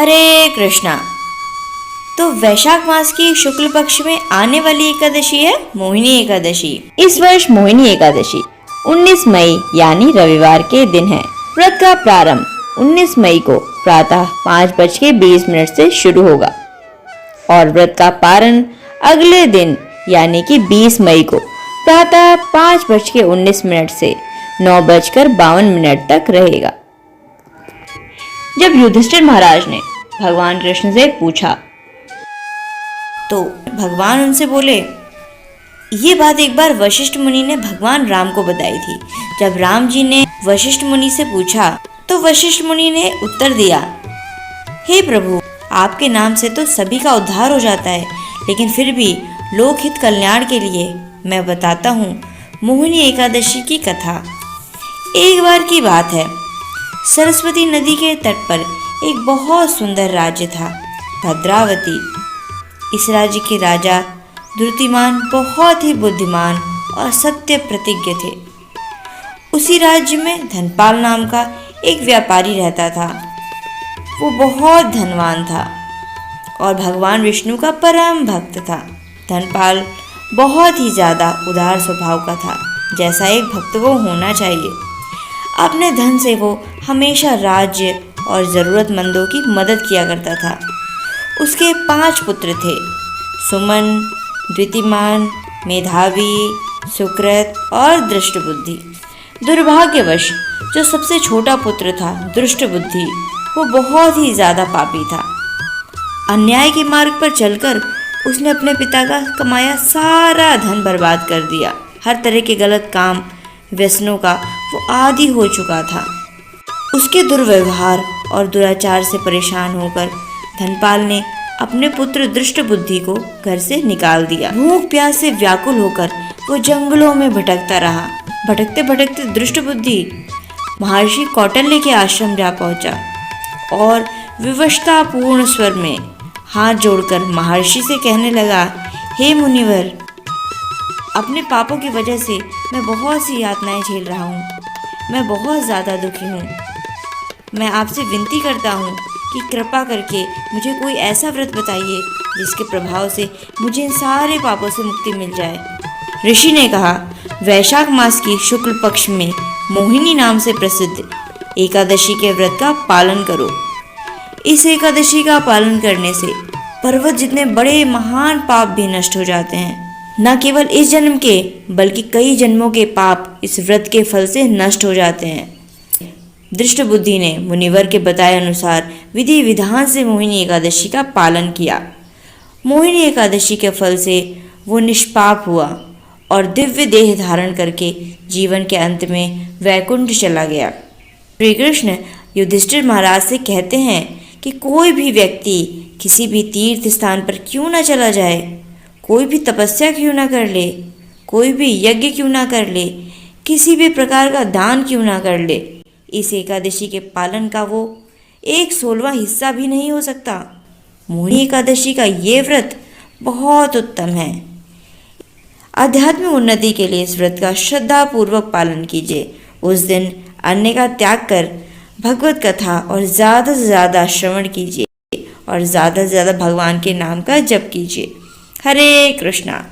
हरे कृष्णा। तो वैशाख मास की शुक्ल पक्ष में आने वाली एकादशी है मोहिनी एकादशी। इस वर्ष मोहिनी एकादशी 19 मई यानी रविवार के दिन है। व्रत का प्रारंभ 19 मई को प्रातः 5:20 से शुरू होगा और व्रत का पारण अगले दिन यानी कि 20 मई को प्रातः 5:19 से 9:52 तक रहेगा। जब युधिष्ठिर महाराज ने भगवान कृष्ण से पूछा तो भगवान उनसे बोले, ये बात एक बार वशिष्ठ मुनि ने भगवान राम को बताई थी। जब राम जी ने वशिष्ठ मुनि से पूछा तो वशिष्ठ मुनि ने उत्तर दिया, हे प्रभु, आपके नाम से तो सभी का उद्धार हो जाता है, लेकिन फिर भी लोकहित कल्याण के लिए मैं बताता हूँ मोहिनी एकादशी की कथा। एक बार की बात है, सरस्वती नदी के तट पर एक बहुत सुंदर राज्य था, भद्रावती। इस राज्य के राजा द्रुतिमान बहुत ही बुद्धिमान और सत्य प्रतिज्ञ थे। उसी राज्य में धनपाल नाम का एक व्यापारी रहता था। वो बहुत धनवान था और भगवान विष्णु का परम भक्त था। धनपाल बहुत ही ज़्यादा उदार स्वभाव का था, जैसा एक भक्त को होना चाहिए। अपने धन से वो हमेशा राज्य और ज़रूरतमंदों की मदद किया करता था। उसके 5 पुत्र थे, सुमन, द्वितीमान, मेधावी, सुकृत और दृष्टबुद्धि। दुर्भाग्यवश जो सबसे छोटा पुत्र था, दृष्टबुद्धि, वो बहुत ही ज़्यादा पापी था। अन्याय के मार्ग पर चलकर उसने अपने पिता का कमाया सारा धन बर्बाद कर दिया। हर तरह के गलत काम, व्यसनों का वो आदी हो चुका था। उसके दुर्व्यवहार और दुराचार से परेशान होकर धनपाल ने अपने पुत्र दृष्टबुद्धि को घर से निकाल दिया। भूख प्यास से व्याकुल होकर वो जंगलों में भटकता रहा। भटकते भटकते दृष्टबुद्धि महर्षि कौटिल्य के आश्रम जा पहुंचा और विवशतापूर्ण स्वर में हाथ जोड़कर महर्षि से कहने लगा, हे मुनिवर, अपने पापों की वजह से मैं बहुत सी यातनाएं झेल रहा हूँ। मैं बहुत ज़्यादा दुखी हूँ। मैं आपसे विनती करता हूँ कि कृपा करके मुझे कोई ऐसा व्रत बताइए जिसके प्रभाव से मुझे इन सारे पापों से मुक्ति मिल जाए। ऋषि ने कहा, वैशाख मास की शुक्ल पक्ष में मोहिनी नाम से प्रसिद्ध एकादशी के व्रत का पालन करो। इस एकादशी का पालन करने से पर्वत जितने बड़े महान पाप भी नष्ट हो जाते हैं। न केवल इस जन्म के बल्कि कई जन्मों के पाप इस व्रत के फल से नष्ट हो जाते हैं। दृष्टबुद्धि ने मुनिवर के बताए अनुसार विधि विधान से मोहिनी एकादशी का पालन किया। मोहिनी एकादशी के फल से वो निष्पाप हुआ और दिव्य देह धारण करके जीवन के अंत में वैकुंठ चला गया। श्री कृष्ण युधिष्ठिर महाराज से कहते हैं कि कोई भी व्यक्ति किसी भी तीर्थ स्थान पर क्यों न चला जाए, कोई भी तपस्या क्यों ना कर ले, कोई भी यज्ञ क्यों ना कर ले, किसी भी प्रकार का दान क्यों ना कर ले, इस एकादशी के पालन का वो 1/16वां हिस्सा भी नहीं हो सकता। मोहिनी एकादशी का ये व्रत बहुत उत्तम है। आध्यात्मिक उन्नति के लिए इस व्रत का श्रद्धापूर्वक पालन कीजिए। उस दिन अन्न का त्याग कर भगवत कथा और ज़्यादा से ज़्यादा श्रवण कीजिए और ज़्यादा से ज़्यादा भगवान के नाम का जप कीजिए। हरे कृष्णा।